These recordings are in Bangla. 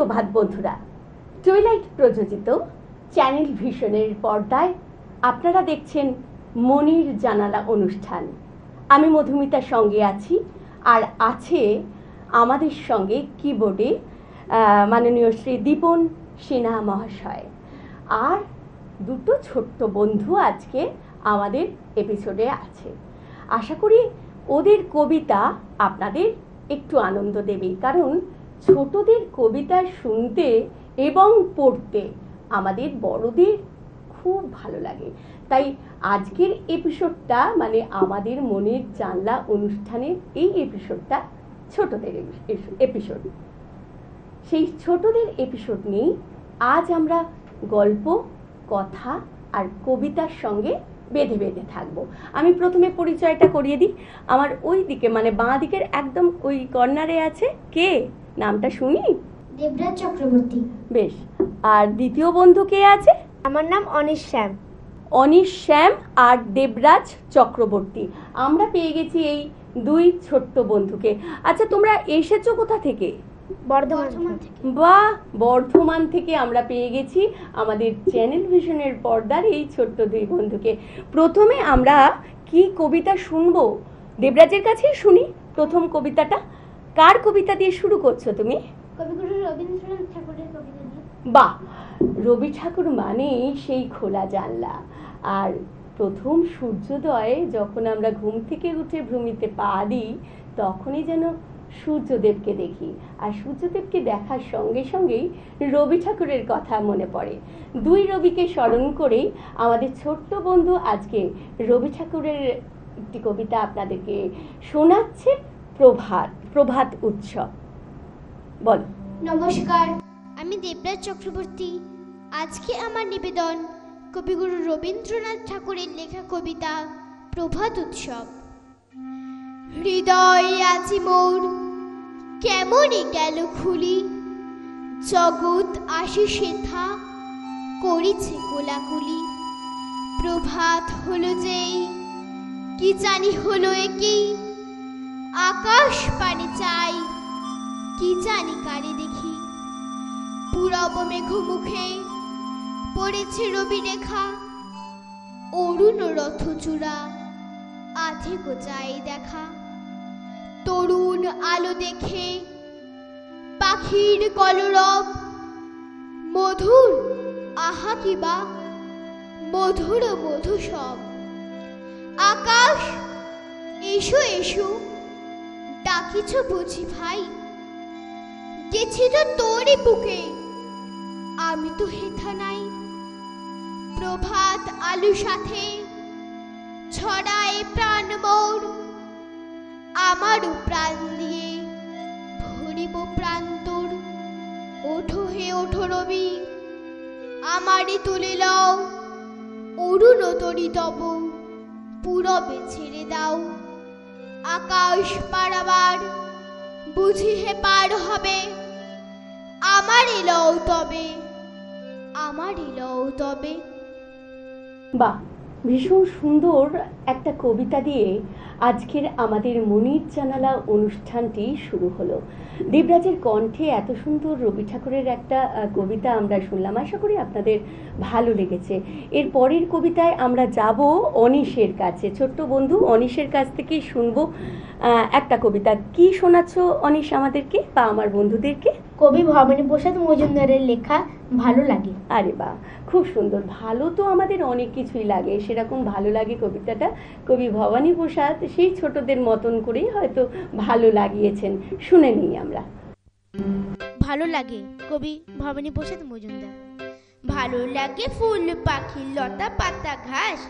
সুপ্রভাত বন্ধুরা। টুইলাইট প্রযোজিত চ্যানেল ভিশনের পর্দায় আপনারা দেখছেন মনির জানালা অনুষ্ঠান। আমি মধুমিতার সঙ্গে আছি, আর আছে আমাদের সঙ্গে কিবোর্ডে মাননীয় শ্রী দীপন সিনহা মহাশয়। আর দুটো ছোট্ট বন্ধু আজকে আমাদের এপিসোডে আছে। আশা করি ওদের কবিতা আপনাদের একটু আনন্দ দেবে, কারণ ছোটদের কবিতা শুনতে এবং পড়তে আমাদের বড়দের খুব ভালো লাগে। তাই আজকের এপিসোডটা মানে আমাদের মনের জানলা অনুষ্ঠানের এই এপিসোডটা ছোটদের এপিসোড। সেই ছোটদের এপিসোড নিয়েই আজ আমরা গল্প, কথা আর কবিতার সঙ্গে বেঁধে বেঁধে থাকবো। আমি প্রথমে পরিচয়টা করিয়ে দিই। আমার ওই দিকে মানে বাঁ দিকের একদম ওই কর্নারে আছে কে, নামটা শুনি? দেবরাজ চক্রবর্তী। বেশ। আর দ্বিতীয় বন্ধু কে আছে? আমার নাম অনিশ শ্যাম। অনিশ শ্যাম আর দেবরাজ চক্রবর্তী। আমরা পেয়ে গেছি এই দুই ছোট্ট বন্ধুকে। আচ্ছা, তোমরা এসেছো কোথা থেকে? বর্ধমান থেকে। বাহ, বর্ধমান থেকে আমরা পেয়ে গেছি আমাদের চ্যানেল ভিশনের পর্দার এই ছোট্ট দুই বন্ধুকে। প্রথমে আমরা কি কবিতা শুনবো? দেবরাজের কাছেই শুনি প্রথম কবিতাটা। কার কবিতা দিয়ে শুরু করছো তুমি? কবিগুরু রবীন্দ্রনাথ ঠাকুরের কবিতা দিয়ে। বাহ, রবি ঠাকুর মানেই সেই খোলা জানলা। আর প্রথম সূর্যোদয়ে যখন আমরা ঘুম থেকে উঠে ভূমিতে পা দিই, তখনই যেন সূর্যদেবকে দেখি, আর সূর্যদেবকে দেখার সঙ্গে সঙ্গেই রবি ঠাকুরের কথা মনে পড়ে। দুই রবিকে স্মরণ করেই আমাদের ছোট্ট বন্ধু আজকে রবি ঠাকুরের একটি কবিতা আপনাদেরকে শোনাচ্ছে, প্রভাত উৎসব। বল। নমস্কার, আমি দেবরাজ চক্রবর্তী। আজকে আমার নিবেদন কবিগুরু রবীন্দ্রনাথ ঠাকুরের লেখা কবিতা প্রভাত উৎসব। হৃদয় আজি মোর কেমনই গেল খুলি, জগৎ আসি সেথা করিছে কোলাকুলি। প্রভাত হলো যেই কি জানি হলো একই, আকাশ পানে চাই কি জানি কারে দেখি। পূরব মেঘমুখে পড়েছে রবি রেখা, অরুণ রথ চূড়া আধে গোচাই দেখা। তরুণ আলো দেখে পাখির কলরব, মধুর আহা কিবা মধুর মধু সব। আকাশ এসো এসো ডাকিছ বুঝি ভাই, গেছি তো তোরই বুকে আমি তো হেথা নাই। প্রভাত আলু সাথে ছড়ায় প্রাণ মোর, আমারও প্রাণ দিয়ে ভরিব প্রান্তর। ওঠো হে ওঠো রবি, আমারই তুলে লও, অরুণ তরি তব পূরবে ছেড়ে দাও। আকাশ পারাবার বুঝি হে পার হবে, আমারই লও তবে, আমারই লও তবে। বাহ, ভীষণ সুন্দর একটা কবিতা দিয়ে আজকের আমাদের মনির জানালা অনুষ্ঠানটি শুরু হলো। দেবরাজের কণ্ঠে এত সুন্দর রবি ঠাকুরের একটা কবিতা আমরা শুনলাম। আশা করি আপনাদের ভালো লেগেছে। এর পরের কবিতায় আমরা যাব অনিশের কাছে। ছোট্ট বন্ধু অনিশের কাছ থেকেই শুনবো একটা কবিতা। কি শোনাচ্ছ অনিশ আমাদেরকে বা আমার বন্ধুদেরকে? কবি ভবানী প্রসাদ মজুমদারের লেখা ভালো লাগে। আরে বাহ, খুব সুন্দর। ভালো তো আমাদের অনেক কিছুই লাগে, সেরকম ভালো লাগে কবিতাটা কবি ভবানী প্রসাদ সেই ছোটদের মতন করেই হয়তো ভালো লাগিয়েছেন। শুনে নিই আমরা। ভালো লাগে, কবি ভবানী প্রসাদ মজুমদার। ভালো লাগে ফুল পাখি লতা পাতা ঘাস,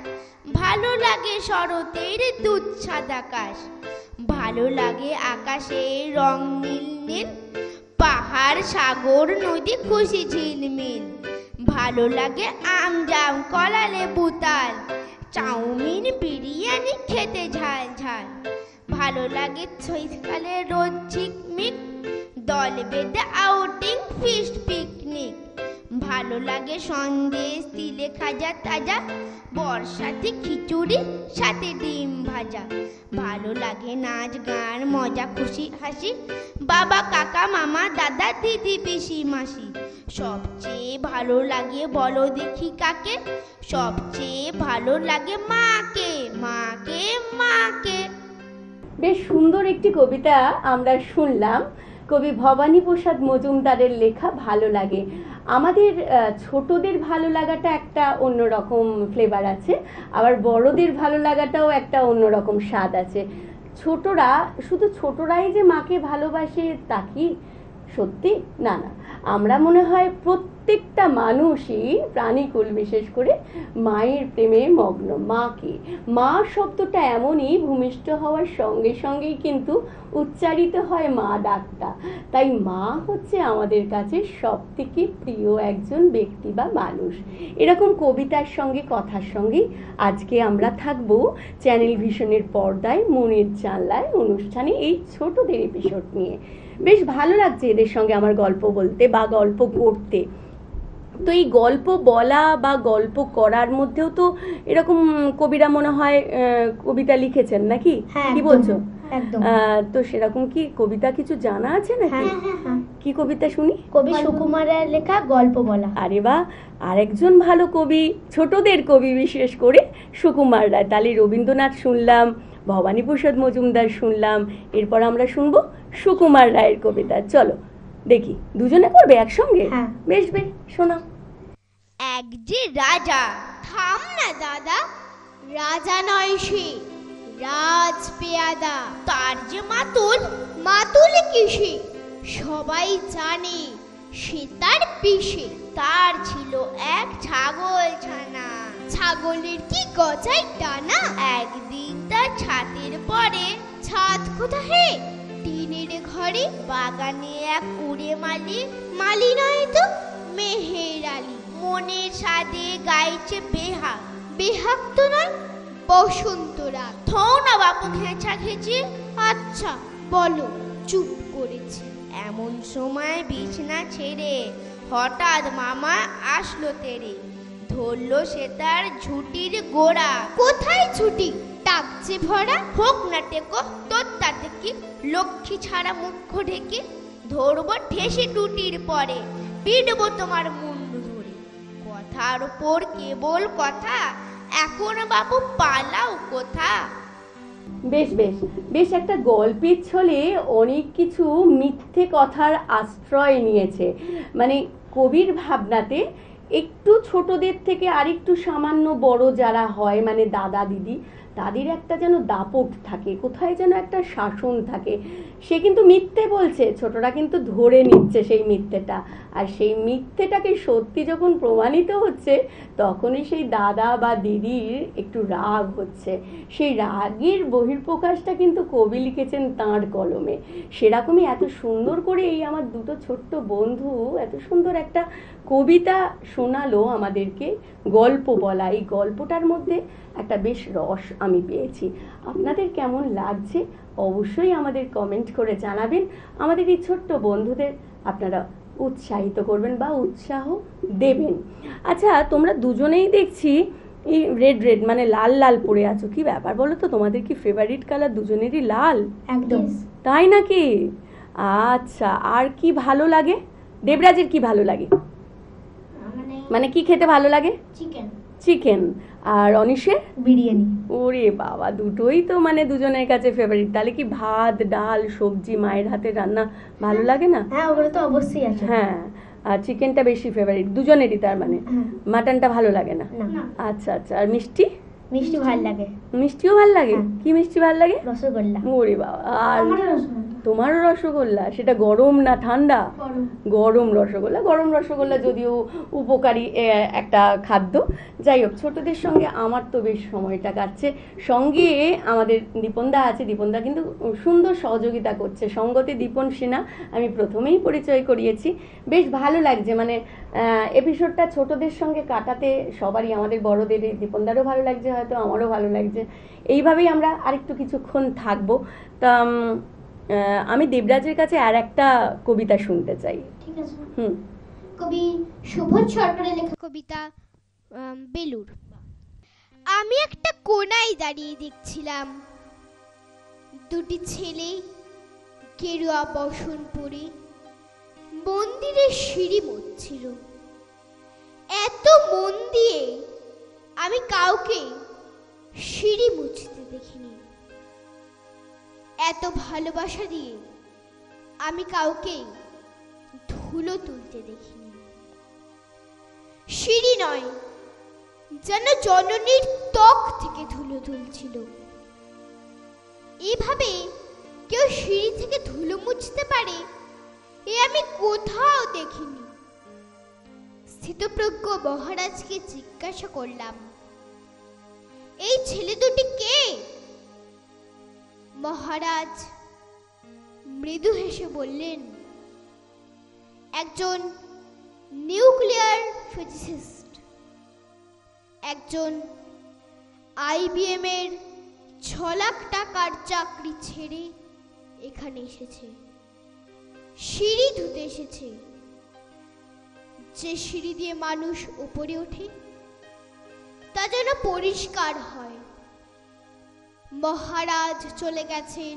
ভালো লাগে শরতের দুধ সাদা আকাশ, ভালো লাগে আকাশে রং নীল নীল, পাহাড় সাগর নদী খুশি ঝিলমিল, ভালো লাগে আম জাম কলা লেবু তাল, চাউমিন বিরিয়ানি খেতে ঝাল ঝাল, ভালো লাগে শীতকালে রোদ ঝিকমিক, দল বেঁধে আউটিং ফিস্ট পিকনিক, ভালো লাগে সন্দেশ তিলে খাজা তাজা, বর্ষাতে খিচুড়ি সাথে ডিম ভাজা। ভালো লাগে নাচ গান মজা খুশি হাসি, বাবা কাকা মামা দাদা দিদি পিসি মাসি। সবচেয়ে ভালো লাগে বলো দেখি কাকে, সবচেয়ে ভালো লাগে মাকে মাকে মাকে। বেশ সুন্দর একটি কবিতা আমরা শুনলাম কবি ভবানী প্রসাদ মজুমদারের লেখা ভালো লাগে। আমাদের ছোটদের ভালো লাগাটা একটা অন্যরকম ফ্লেভার আছে, আবার বড়দের ভালো লাগাটাও একটা অন্যরকম স্বাদ আছে। ছোটরা শুধু ছোটরাই যে মাকে ভালোবাসে তা কি সত্যি? না না, আমরা মনে হয় প্রত্যেকটা মানুষই প্রাণীকুল বিশেষ করে মায়ের প্রেমে মগ্ন। মাকে, মা শব্দটা এমনই ভূমিষ্ঠ হওয়ার সঙ্গে সঙ্গেই কিন্তু উচ্চারিত হয় মা ডাকটা। তাই মা হচ্ছে আমাদের কাছে সব থেকে প্রিয় একজন ব্যক্তি বা মানুষ। এরকম কবিতার সঙ্গে কথার সঙ্গেই আজকে আমরা থাকবো চ্যানেল ভিশনের পর্দায় মনের জানলায় অনুষ্ঠানে এই ছোটদের এপিসোড নিয়ে। বেশ ভালো লাগছে এদের সঙ্গে আমার গল্প বলতে বা গল্প করতে। তো এই গল্প বলা বা গল্প করার মধ্যেও তো এরকম কবিরা মনে হয় কবিতা লিখেছেন নাকি? হ্যাঁ, কি বলছো? একদম। তো সেরকম কি কবিতা কিছু জানা আছে নাকি? হ্যাঁ। কি কবিতা শুনি? কবি সুকুমারের লেখা গল্প বলা। আরে বাহ, আরেকজন ভালো কবি, ছোটদের কবি বিশেষ করে সুকুমার রায়। তাহলে রবীন্দ্রনাথ শুনলাম, ভবানী প্রসাদ মজুমদার শুনলাম, এরপর আমরা শুনবো সুকুমার রায়ের কবিতা। চলো দেখি, দুজনে করবে একসঙ্গে? হ্যাঁ। বেশ বেশ, শোনাও। এক যে রাজা, থাম না দাদা, রাজা নয় সে রাজ পেয়াদা। তার যে মাতুল, মাতুল কিসে সবাই জানে সে তার পিসে। তার ছিল এক ছাগল ছানা, ছাগলের কি গজায় টানা। একদিন তার ছাদের পরে, ছাদ কোথা হে টিনের ঘরে। বাগানে এক উড়ে মালি, মালি নয় তো মেহের আলী। মনের সাদে গাইছে বেহাগ, বেহাগ তো নয় বসন্তরা। থৌ না বাপু খেঁচা খেঁচি, আচ্ছা বলো চুপ করেছি। এমন সময় বিছনা ছেড়ে হঠাৎ মামা আসলো তেরে। ধরলো সে তার ঝুটির গোড়া। কোথায় ঝুটি টাকছে ভরা। হোক না টেকো তোর তাতে কি, লক্ষ্মী ছাড়া মুখ ঢেকে। ধরবো ঠেসে টুটির পরে, পিটবো তোমার মুন্ডু ধরে। কথার উপর কেবল কথা, এখন বাবু পালাও কোথা। বেশ বেশ বেশ, একটা গল্পের ছলে অনেক কিছু মিথ্যে কথার আশ্রয় নিয়েছে। মানে কবির ভাবনাতে একটু ছোটদের থেকে আরেকটু সামান্য বড় যারা হয়, মানে দাদা দিদি, তাদের একটা যেন দাপট থাকে, কোথায় যেন একটা শাসন থাকে। সে কিন্তু মিথ্যে বলছে, ছোটরা কিন্তু ধরে নিচ্ছে সেই মিথ্যেটা। আর সেই মিথ্যেটাকে সত্যি যখন প্রমাণিত হচ্ছে, তখনই সেই দাদা বা দিদির একটু রাগ হচ্ছে। সেই রাগের বহিঃপ্রকাশটা কিন্তু কবি লিখেছেন তাঁর কলমে। সেরকমই এত সুন্দর করে এই আমার দুটো ছোট্ট বন্ধু এত সুন্দর একটা কবিতা শোনালো আমাদেরকে, গল্প বলা। এই গল্পটার মধ্যে একটা বেশ রস আমি পেয়েছি। আপনাদের কেমন লাগছে অবশ্যই আমাদের কমেন্ট করে জানাবেন। আমাদের এই ছোট্ট বন্ধুদের আপনারা উৎসাহিত করবেন বা উৎসাহ দেবেন। আচ্ছা, তোমরা দুজনেই দেখছি এই রেড রেড মানে লাল লাল পরে আছো, কি ব্যাপার বলো তো? তোমাদের কি ফেভারিট কালার দুজনেরই লাল? একদম। তাই নাকি? আচ্ছা, আর কি ভালো লাগে? দেবরাজের কি ভালো লাগে? মানে কি খেতে ভালো লাগে? চিকেন। চিকেন। আর অনিশের? বিরিয়ানি। ওরে বাবা, দুটোই তো মানে দুজনের কাছে ফেভারিট। তাহলে কি ভাত ডাল সবজি মায়ের হাতের রান্না ভালো লাগে না? হ্যাঁ, ওগুলো তো অবশ্যই আছে। হ্যাঁ, আর চিকেনটা বেশি ফেভারিট দুজনেরই তার মানে। হ্যাঁ। মাটনটা ভালো লাগে না? না। আচ্ছা আচ্ছা, আর মিষ্টি? মিষ্টি ভালো লাগে। মিষ্টিও ভালো লাগে? হ্যাঁ। কি মিষ্টি ভালো লাগে? রসগোল্লা। ওরে বাবা, আর তোমারও রসগোল্লা? সেটা গরম না ঠান্ডা? গরম রসগোল্লা। গরম রসগোল্লা যদিও উপকারী একটা খাদ্য। যাই হোক, ছোটদের সঙ্গে আমার তো বেশ সময়টা কাটছে। সঙ্গে আমাদের দীপনদা আছে, দীপনদা কিন্তু সুন্দর সহযোগিতা করছে। সঙ্গতে দীপন সিনহা, আমি প্রথমেই পরিচয় করিয়েছি। বেশ ভালো লাগছে, মানে এপিসোডটা ছোটদের সঙ্গে কাটাতে সবারই, আমাদের বড়দের, দীপনদারও ভালো লাগছে, হয়তো আমারও ভালো লাগছে। এইভাবেই আমরা আরেকটু কিছুক্ষণ থাকবো। তা আমি দেবরাজের কাছে আর একটা কবিতা শুনতে চাই। ঠিক আছে। কবি সুবোধ সরকারের লেখা কবিতা বেলুর। আমি একটা কোনায় দাঁড়িয়ে দেখছিলাম দুটি ছেলে গেরুয়া বসন পরে মন্দিরের সিঁড়ি মুছছিল। এত মন দিয়ে আমি কাউকে সিঁড়ি মুছতে দেখিনি, এত ভালোবাসা দিয়ে আমি কাউকে ধুলো তুলতে দেখিনি। সিঁড়ি নয়, যেন জননীর ত্বক থেকে ধুলো তুলছিল। এভাবে কেউ সিঁড়ি থেকে ধুলো মুছতে পারে এ আমি কোথাও দেখিনি। স্থিতপ্রজ্ঞ মহারাজকে জিজ্ঞাসা করলাম, এই ছেলে দুটি কে? মহারাজ মৃদু হেসে বললেন, একজন নিউক্লিয়ার ফিজিসিস্ট, একজন IBM এর 6 লাখ টাকার চাকরি ছেড়ে এখানে এসেছে, সিঁড়ি ধুতে এসেছে। যে সিঁড়ি দিয়ে মানুষ উপরে ওঠে তা যেন পরিষ্কার হয়। মহারাজ চলে গেছেন,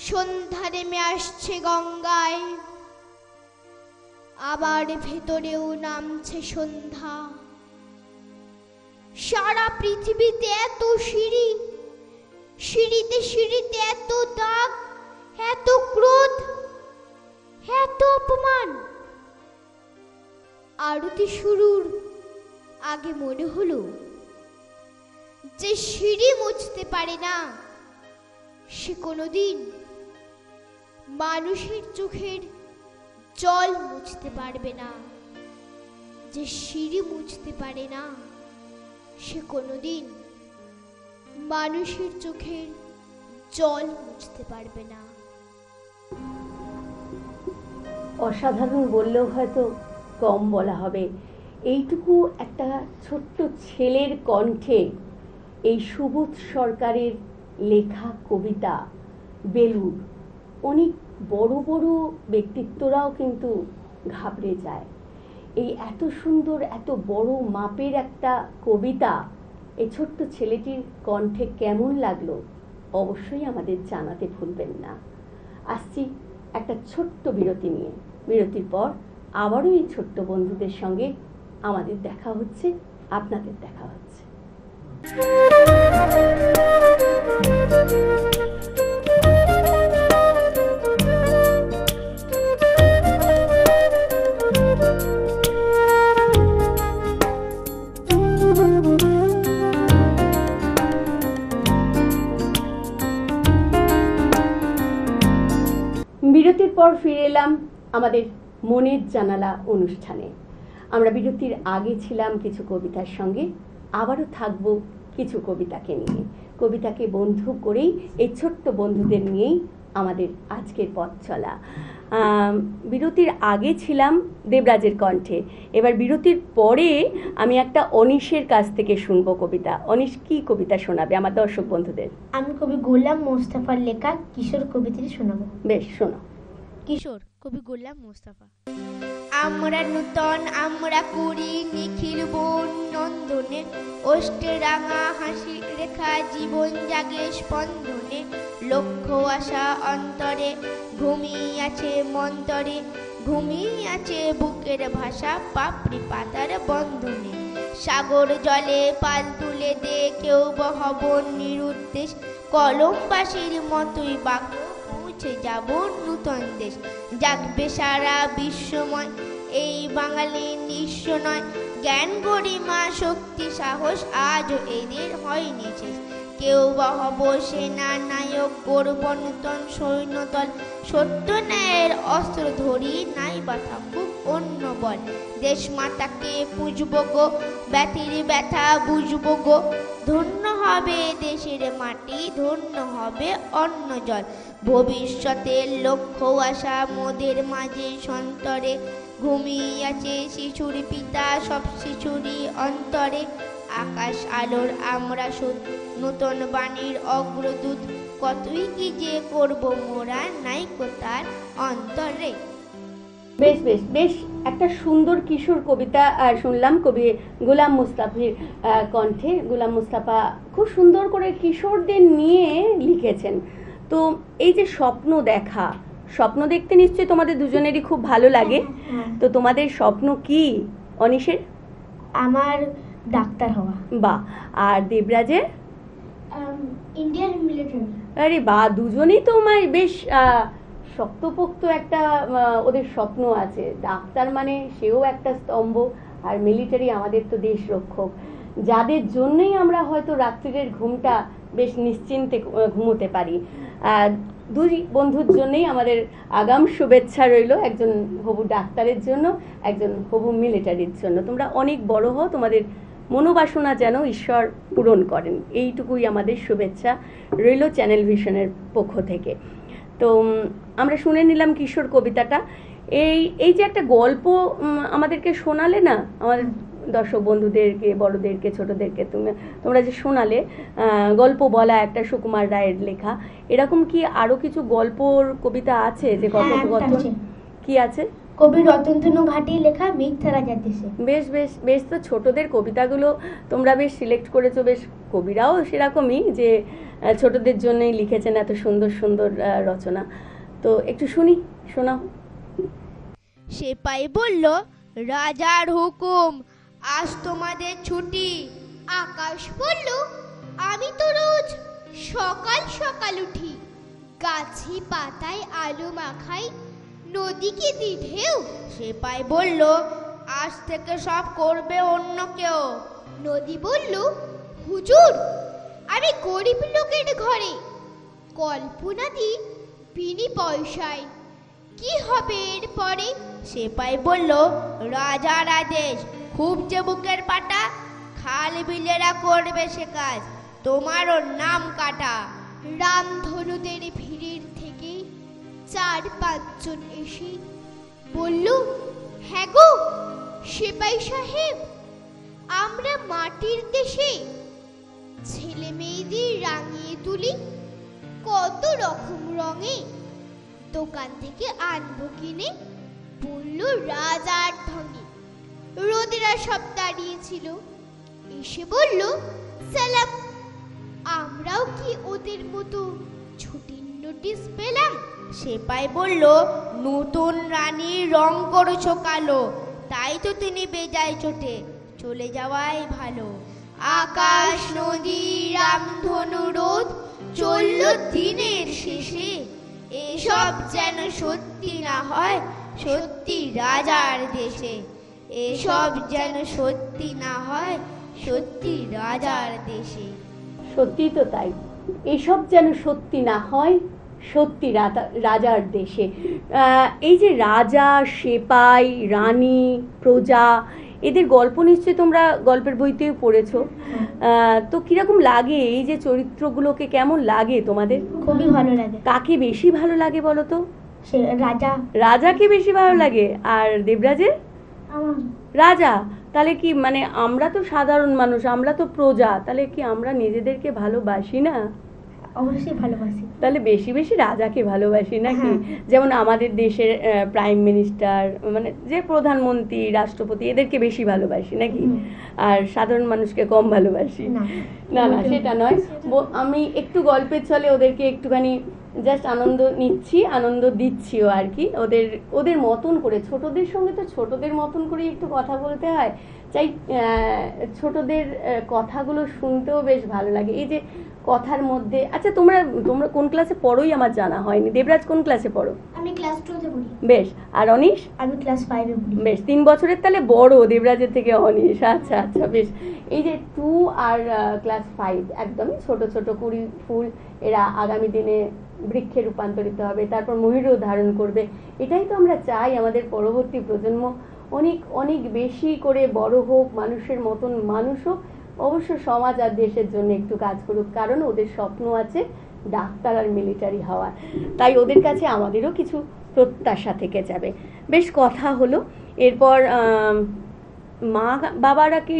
সন্ধ্যা নেমে আসছে গঙ্গায়, আবার ভেতরেও নামছে সন্ধ্যা। সারা পৃথিবীতে এত সিঁড়ি, সিঁড়িতে সিঁড়িতে এত দাগ, এত ক্রোধ, এত অপমান। আরতি শুরুর আগে মনে হলো, যে সিঁড়ি মুছতে পারে না সে কোনোদিন মানুষের চোখের জল মুছতে পারবে না। যে সিঁড়ি মুছতে পারে না সে কোনোদিন মানুষের চোখের জল মুছতে পারবে না। অসাধারণ বললেও হয়তো কম বলা হবে। এইটুকু একটা ছোট্ট ছেলের কণ্ঠে এই সুবোধ সরকারের লেখা কবিতা বেলুর, অনেক বড় বড় ব্যক্তিত্বরাও কিন্তু ঘাবড়ে যায়। এই এত সুন্দর এত বড় মাপের একটা কবিতা এই ছোট্ট ছেলেটির কণ্ঠে কেমন লাগলো অবশ্যই আমাদের জানাতে ভুলবেন না। আসছি একটা ছোট্ট বিরতি নিয়ে। বিরতির পর আবারও এই ছোট্ট বন্ধুদের সঙ্গে আমাদের দেখা হচ্ছে, আপনাদের দেখা হচ্ছে। বিরতির পর ফিরে এলাম আমাদের মনের জানালা অনুষ্ঠানে। আমরা বিরতির আগে ছিলাম কিছু কবিতার সঙ্গে, আবারও থাকবো কিছু কবিতাকে নিয়ে। কবিতাকে বন্ধু করেই এই ছোট্ট বন্ধুদের নিয়েই আমাদের আজকের পথ চলা। বিরতির আগে ছিলাম দেবরাজের কণ্ঠে, এবার বিরতির পরে আমি একটা অনিশের কাছ থেকে শুনবো কবিতা। অনিশ কি কবিতা শোনাবে আমার দর্শক বন্ধুদের? আমি কবি গোলাম মোস্তফার লেখা কিশোর কবিতাটি শোনাবো। বেশ, শোনো। কিশোর, কবি গোলাম মোস্তফা। আমরা নূতন, আমরা কুড়ি, নিখিল বন নন্দনে, ওষ্ঠে রাঙা হাসি রেখা, জীবন জাগে স্পন্দনে, লক্ষ্য আশা অন্তরে, ঘুমিয়ে আছে মন্তরে, ঘুমিয়ে আছে বুকের ভাষা, পাপড়ি পাতার বন্ধনে। সাগর জলে পাল তুলে দে, কেউ বহব নিরুদ্দেশ, কলম বাসির মতোই বাক পৌঁছে যাব নূতন দেশ। জাগবে সারা বিশ্বময়, এই বাঙালি নিঃস্ব নয়, জ্ঞান গরিমা শক্তি সাহস আজও এদের হয়নি শেষ। কেউ বহব সেনা নায়ক, গর্ব নূতন সৈন্যদল, সত্য ন্যায়ের অস্ত্র ধরি, নাই বা থাকুক অন্য বল। দেশ মাতাকে পুজব গো, ব্যথির ব্যথা বুঝব গো, ধন্য হবে দেশের মাটি, ধন্য হবে অন্ন জল। ভবিষ্যতের লক্ষ্য আশা মোদের মাঝে সন্তরে, ঘুমিয়ে আছে শিশুর পিতা সব শিশুরই অন্তরে। আকাশ আলোর আমরা সুদ, নূতন বাণীর অগ্রদূত, কতই কি যে করব মোরা, নাই তার অন্তরে। বেশ বেশ বেশ একটা সুন্দর কিশোর কবিতা শুনলাম কবি গোলাম মুস্তাফির কণ্ঠে। গোলাম মুস্তাফা খুব সুন্দর করে কিশোরদের নিয়ে লিখেছেন। তো এই যে স্বপ্ন দেখা, স্বপ্ন দেখতে নিশ্চয়ই তোমাদের দুজনেরই খুব ভালো লাগে। হ্যাঁ। তো তোমাদের স্বপ্ন কি অনিশের? আমার ডাক্তার হওয়া। বা আর দেবরাজের? Indian military. আরে বা, দুজনেই তো বেশ শক্তপোক্ত একটা ওদের স্বপ্ন আছে। ডাক্তার মানে সেও একটা স্তম্ভ, আর মিলিটারি আমাদের তো দেশ রক্ষক, যাদের জন্যই আমরা হয়তো রাত্রিরের ঘুমটা বেশ নিশ্চিন্তে ঘুমোতে পারি। দুই বন্ধুর জন্যই আমাদের আগাম শুভেচ্ছা রইল, একজন হবু ডাক্তারের জন্য, একজন হবু মিলিটারির জন্য। তোমরা অনেক বড় হও, তোমাদের মনোবাসনা যেন ঈশ্বর পূরণ করেন, এইটুকুই আমাদের শুভেচ্ছা রইল চ্যানেল ভিশনের পক্ষ থেকে। তো আমরা শুনে নিলাম কিশোর কবিতাটা। এই যে একটা গল্প আমাদেরকে শোনালে না, আমাদের দর্শক বন্ধুদেরকে, বড়দেরকে, ছোটদেরকে, তোমরা যে শোনালে গল্প বলা একটা সুকুমার রায়ের লেখা, এরকম কি আরো কিছু গল্পর কবিতা আছে যে কথোপকথন? কি আছে? কবি রতনতনু ঘাটির লেখা মিথ্যা রাজার দেশে। বেশ বেশ বেশ, তো ছোটদের কবিতাগুলো তোমরা বেশ সিলেক্ট করেছো। বেশ, কবিরাও সেরকমই যে ছোটদের জন্যই লিখেছেন এত সুন্দর সুন্দর রচনা। তো একটু শুনি, শোনাও। সেপাই বলল, রাজার হুকুম, আজ তোমাদের ছুটি। আকাশ বলল, আমি তো রোজ সকাল সকাল উঠি। গাছি পাতায় আলো মাখাই, নদীকে দি ঢেউ। সেপাই বলল, আজ থেকে সব করবে অন্য কেউ। নদী বলল, হুজুর, আমি গরিব লোকের ঘরে কল্পনা দি বিনি পয়সায়, কি হবে এরপরে? সেপাই বলল, রাজার আদেশ, খুব যে বুকের পাটা, খাল বিলেরা করবে সে কাজ, তোমারও নাম কাটা। রামধনুদের ভিড়ের থেকে 4-5 জন এসে বলল, হ্যাঁ গো সেপাই সাহেব, আমরা মাটির দেশে ছেলে মেয়েদের রাঙিয়ে তুলি কত রকম রঙে, দোকান থেকে আনবো কিনে, বলল রাজার ঢঙে। রোদেরা সব দাঁড়িয়েছিল, এসে বলল, সালাম, আমরাও কি ওদের মতো ছুটির নোটিশ পেলাম? সেপাই বলল, নতুন রানীর রং করেছো কালো, তাই তো তিনি বেজায় চোটে চলে যাওয়াই ভালো। আকাশ নদী রামধনু রোদ চলল দিনের শেষে, এসব যেন সত্যি না হয় সত্যি রাজার দেশে। এসব যেন সত্যি না হয় সত্যি রাজার দেশে। সত্যি তো তাই, এসব যেন সত্যি না হয় সত্যি রাজার দেশে। এই যে রাজা, সেপাই, রানী, প্রজা, এদের গল্প নিশ্চয়ই তোমরা গল্পের বইতেও পড়েছো। তো কিরকম লাগে এই যে চরিত্রগুলোকে, কেমন লাগে তোমাদের? খুবই ভালো লাগে। কাকে বেশি ভালো লাগে বলো তো? সে রাজা। রাজাকে বেশি ভালো লাগে। আর দেবরাজের? আমার রাজা। তাহলে কি মানে আমরা তো সাধারণ মানুষ, আমরা তো প্রজা, তাহলে কি আমরা নিজেদেরকে ভালোবাসি না? অবশ্যই ভালোবাসি। তাহলে বেশি বেশি রাজাকে ভালোবাসি নাকি? হ্যাঁ। যেমন আমাদের দেশের প্রাইম মিনিস্টার, মানে যে প্রধানমন্ত্রী, রাষ্ট্রপতি, এদেরকে বেশি ভালোবাসি নাকি? আর সাধারণ মানুষকে কম ভালোবাসি? না না না, সেটা নয়। আমি একটু গল্পের ছলে ওদেরকে একটুখানি জাস্ট আনন্দ নিচ্ছি, আনন্দ দিচ্ছিও আর কি। ওদের মতন করে, ছোটদের সঙ্গে তো ছোটদের মতন করে একটু কথা বলতে হয়, চাই ছোটদের কথাগুলো শুনতেও বেশ ভালো লাগে। এই যে কথার মধ্যে, আচ্ছা তোমরা কোন ক্লাসে পড়োই আমার জানা হয়নি। দেবরাজ কোন ক্লাসে পড়ো? আমি ক্লাস 2-তে পড়ি। বেশ। আর অনিশ? আমি ক্লাস 5-এ পড়ি। বেশ, 3 বছরের তাহলে বড় দেবরাজের থেকে অনিশ। আচ্ছা আচ্ছা, বেশ। এই যে 2 আর ক্লাস 5, একদমই ছোট ছোট কুড়ি ফুল, এরা আগামী দিনে বৃক্ষে রূপান্তরিত হবে, তারপর ময়ূরও ধারণ করবে। এটাই তো আমরা চাই, আমাদের পরবর্তী প্রজন্ম অনেক অনেক বেশি করে বড় হোক, মানুষের মতন মানুষ হোক, অবশ্য সমাজ আর দেশের জন্য একটু কাজ করুক, কারণ ওদের স্বপ্ন আছে ডাক্তার আর মিলিটারি হওয়ার। তাই ওদের কাছে আমাদেরও কিছু প্রত্যাশা থেকে যাবে। বেশ, কথা হলো। এরপর মা বাবারা কি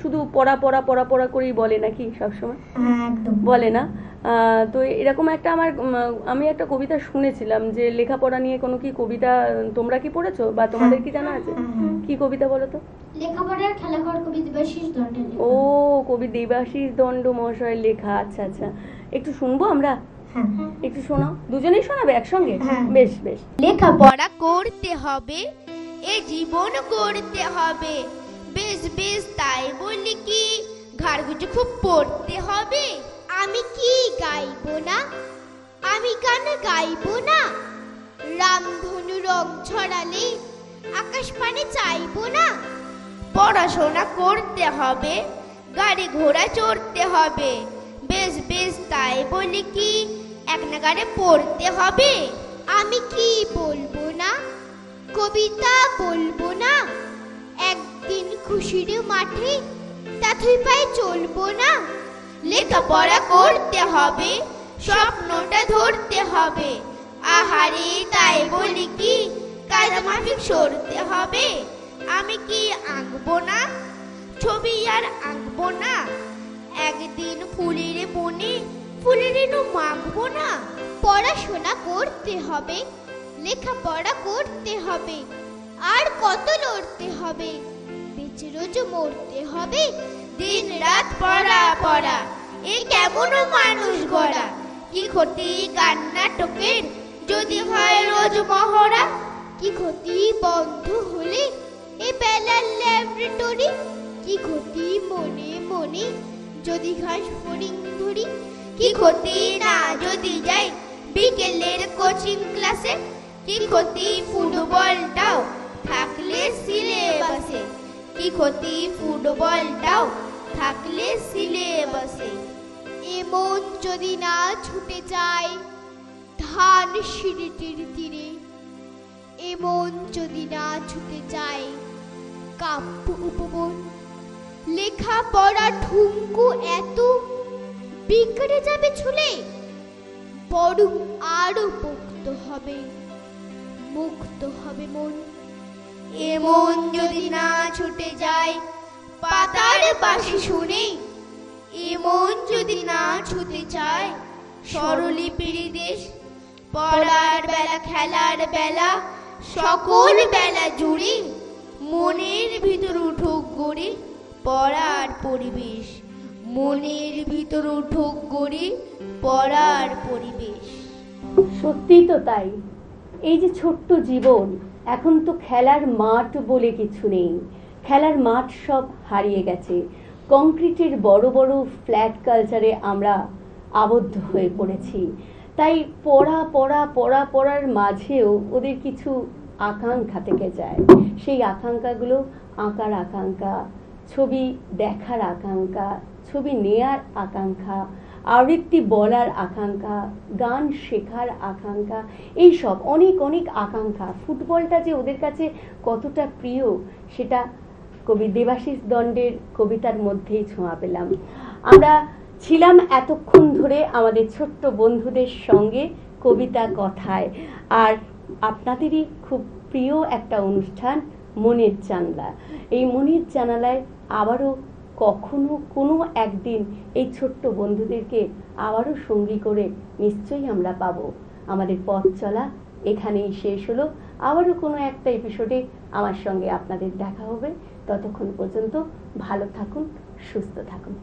শুধু পড়া পড়া পড়া পড়া করেই বলে নাকি সবসময়? হ্যাঁ একদম। বলে না? তো এরকম একটা আমি একটা কবিতা শুনেছিলাম যে লেখাপড়া নিয়ে কোনো কি কবিতা তোমরা কি পড়েছো বা তোমাদের কি জানা আছে? কি কবিতা বলো তো? লেখাপড়ার খেলাঘর কবি দেবাশিস দণ্ডের লেখা। ও, কবি দেবাশিস দণ্ড মহাশয়ের লেখা। আচ্ছা আচ্ছা, একটু শুনবো আমরা? হ্যাঁ। একটু শোনাও, দুজনেই শোনাবে একসঙ্গে? হ্যাঁ। বেশ বেশ। লেখাপড়া করতে হবে, এ জীবন করতে হবে, বেশ বেশ তাই বলি কি ঘাড় গুজে খুব পড়তে হবে। আমি কি গাইবো না, আমি গান গাইবো না, রামধনু রং ছড়ালে আকাশ পানে চাইবো না। পড়াশোনা করতে হবে, গাড়ি ঘোড়া চড়তে হবে, বেশ বেশ তাই বলি কি এক নাগারে পড়তে হবে। আমি কি বলবো না, কবিতা বলবো না, একদিন খুশির মাঠে তাথই পায়ে চলবো না। লেখাপড়া করতে হবে, স্বপ্নটা ধরতে হবে, আহারে তাই বলি কি কায়দা মাফিক সরতে হবে। আমি কি আঁকবো না, ছবি আর আঁকবো না, একদিন ফুলের বনে ফুলের রেণু মাখবো না। পড়াশোনা করতে হবে, লেখাপড়া করতে হবে, আর কত লড়তে হবে, বেঁচে রোজ মরতে হবে। দিন রাত পড়া পড়া, এ কেমন মানুষ গড়া, কি ক্ষতি গান নাটকের যদি হয় রোজ মহড়া। কি ক্ষতি বন্ধ হলে এ বেলার ল্যাবরেটরি, কি ক্ষতি মনে মনে যদি ঘাস ফড়িং ধরি, কি ক্ষতি না যদি যাই বিকেলের কোচিং ক্লাসে, কি ক্ষতি ফুটবলটাও থাকলে সিলেবাসে, কি ক্ষতি ফুটবলটাও থাকলে সিলেবাসে। এমন যদি না ছুটে যায় ধান সিঁড়িটির তীরে, এমন যদি না ছুটে যায় কাব্য উপবন, লেখাপড়া ঠুঙ্কু এত বিগড়ে যাবে ছুলে, বরং আরো মুক্ত হবে মন। এমন যদি না ছুটে যায় পাতার বাঁশি শুনে, এমন যদি না ছুটে যায় স্বরলিপির দেশ, পড়ার বেলা খেলার বেলা সকল বেলা জুড়ে মনের ভিতর উঠুক গড়ে পড়ার পরিবেশ, মনের ভিতর উঠুক গড়ে পড়ার পরিবেশ। সত্যিই তো তাই। এই যে ছোট্ট জীবন, এখন তো খেলার মাঠ বলে কিছু নেই, খেলার মাঠ সব হারিয়ে গেছে। কংক্রিটের বড় বড় ফ্ল্যাট কালচারে আমরা আবদ্ধ হয়ে পড়েছি। তাই পড়ার মাঝেও ওদের কিছু আকাঙ্ক্ষা থেকে যায়। সেই আকাঙ্ক্ষাগুলো আঁকার আকাঙ্ক্ষা, ছবি দেখার আকাঙ্ক্ষা, ছবি নেয়ার আকাঙ্ক্ষা, আবৃত্তি বলার আকাঙ্ক্ষা, গান শেখার আকাঙ্ক্ষা, এইসব অনেক অনেক আকাঙ্ক্ষা। ফুটবলটা যে ওদের কাছে কতটা প্রিয় সেটা কবি দেবাশিস দণ্ডের কবিতার মধ্যেই ছোঁয়া পেলাম। আমরা ছিলাম এতক্ষণ ধরে আমাদের ছোট্ট বন্ধুদের সঙ্গে কবিতা কথায়, আর আপনাদেরই খুব প্রিয় একটা অনুষ্ঠান মনের জানলা। এই মনের জানালায় আবারও কখনো কোনো একদিন এই ছোট্ট বন্ধুদেরকে আবারও সঙ্গী করে নিশ্চয়ই আমরা পাবো। আমাদের পথ চলা এখানেই শেষ হলো। আবারও কোনো একটা এপিসোডে আমার সঙ্গে আপনাদের দেখা হবে। ততক্ষণ পর্যন্ত ভালো থাকুন, সুস্থ থাকুন।